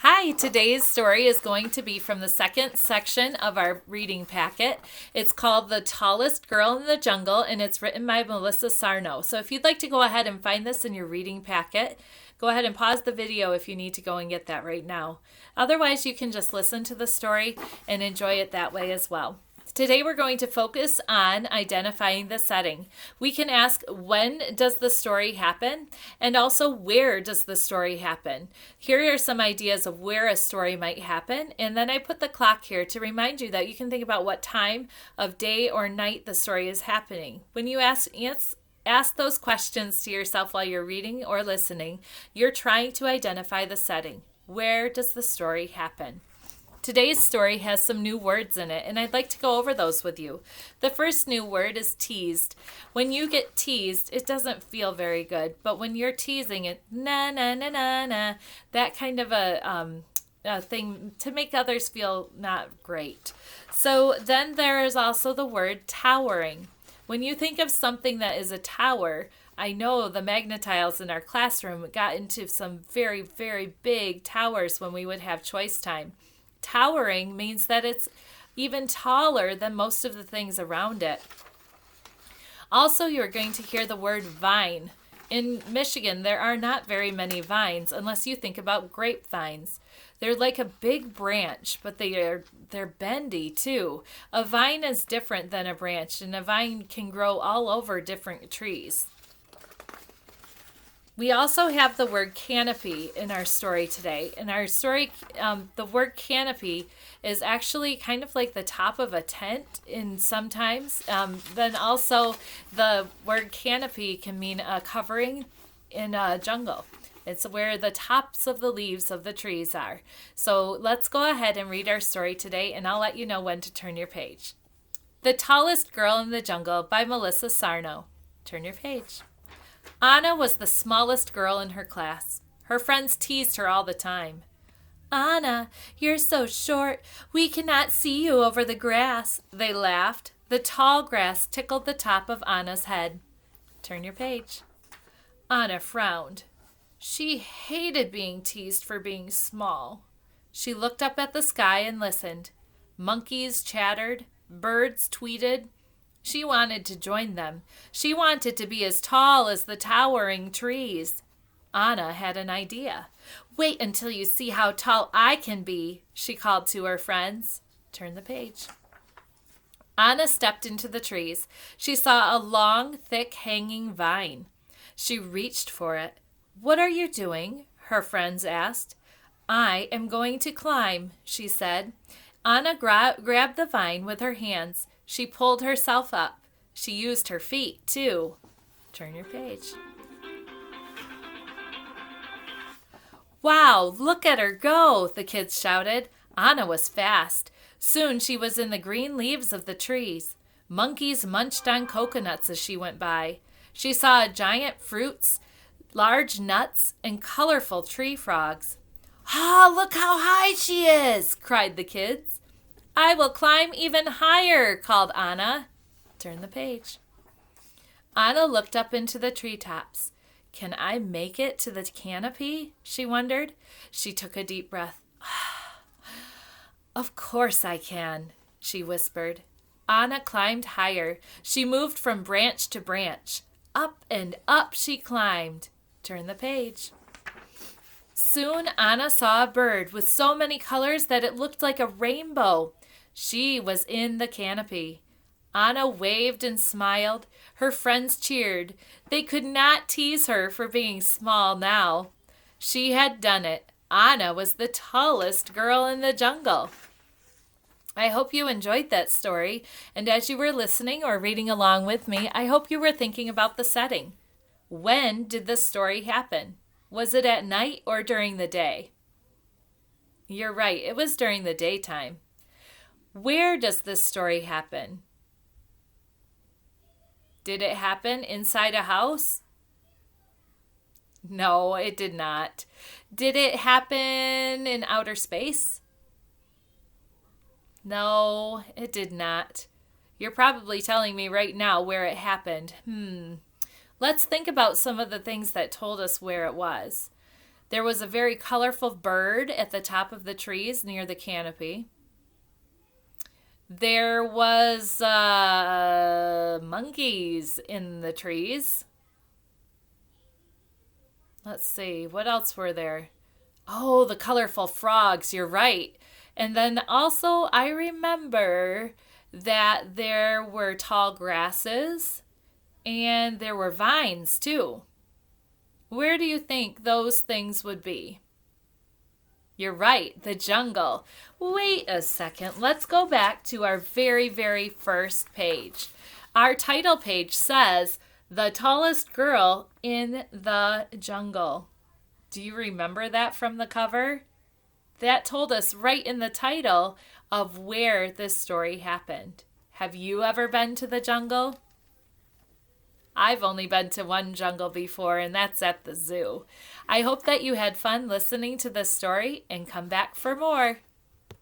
Hi, today's story is going to be from the second section of our reading packet. It's called The Tallest Girl in the Jungle, and it's written by Melissa Sarno. So if you'd like to go ahead and find this in your reading packet, go ahead and pause the video if you need to go and get that right now. Otherwise, you can just listen to the story and enjoy it that way as well. Today we're going to focus on identifying the setting. We can ask, when does the story happen? And also, where does the story happen? Here are some ideas of where a story might happen. And then I put the clock here to remind you that you can think about what time of day or night the story is happening. When you ask those questions to yourself while you're reading or listening, you're trying to identify the setting. Where does the story happen? Today's story has some new words in it, and I'd like to go over those with you. The first new word is teased. When you get teased, it doesn't feel very good, but when you're teasing it, na na na na na, that kind of a thing to make others feel not great. So then there is also the word towering. When you think of something that is a tower, I know the Magnetiles in our classroom got into some very, very big towers when we would have choice time. Towering means that it's even taller than most of the things around it. Also, you're going to hear the word vine. In Michigan, there are not very many vines unless you think about grapevines. They're like a big branch, but they're bendy too. A vine is different than a branch, and a vine can grow all over different trees. We also have the word canopy in our story today. In our story, the word canopy is actually kind of like the top of a tent in sometimes. Then also the word canopy can mean a covering in a jungle. It's where the tops of the leaves of the trees are. So let's go ahead and read our story today, and I'll let you know when to turn your page. The Tallest Girl in the Jungle by Melissa Sarno. Turn your page. Anna was the smallest girl in her class. Her friends teased her all the time. "Anna, you're so short. We cannot see you over the grass," they laughed. The tall grass tickled the top of Anna's head. Turn your page. Anna frowned. She hated being teased for being small. She looked up at the sky and listened. Monkeys chattered. Birds tweeted. She wanted to join them. She wanted to be as tall as the towering trees. Anna had an idea. "Wait until you see how tall I can be," she called to her friends. Turn the page. Anna stepped into the trees. She saw a long, thick, hanging vine. She reached for it. "What are you doing?" her friends asked. "I am going to climb," she said. Anna grabbed the vine with her hands. She pulled herself up. She used her feet, too. Turn your page. "Wow, look at her go," the kids shouted. Anna was fast. Soon she was in the green leaves of the trees. Monkeys munched on coconuts as she went by. She saw giant fruits, large nuts, and colorful tree frogs. "Ah, look how high she is!" cried the kids. "I will climb even higher," called Anna. Turn the page. Anna looked up into the treetops. "Can I make it to the canopy?" she wondered. She took a deep breath. "Of course I can," she whispered. Anna climbed higher. She moved from branch to branch. Up and up she climbed. Turn the page. Soon Anna saw a bird with so many colors that it looked like a rainbow. She was in the canopy. Anna waved and smiled. Her friends cheered. They could not tease her for being small now. She had done it. Anna was the tallest girl in the jungle. I hope you enjoyed that story, and as you were listening or reading along with me, I hope you were thinking about the setting. When did this story happen? Was it at night or during the day? You're right, it was during the daytime. Where does this story happen? Did it happen inside a house? No, it did not. Did it happen in outer space? No, it did not. You're probably telling me right now where it happened. Let's think about some of the things that told us where it was. There was a very colorful bird at the top of the trees near the canopy. There was monkeys in the trees. Let's see, what else were there? Oh, the colorful frogs, you're right. And then also I remember that there were tall grasses and there were vines too. Where do you think those things would be? You're right, the jungle. Wait a second. Let's go back to our very, very first page. Our title page says, "The Tallest Girl in the Jungle." Do you remember that from the cover? That told us right in the title of where this story happened. Have you ever been to the jungle? I've only been to one jungle before, and that's at the zoo. I hope that you had fun listening to this story and come back for more.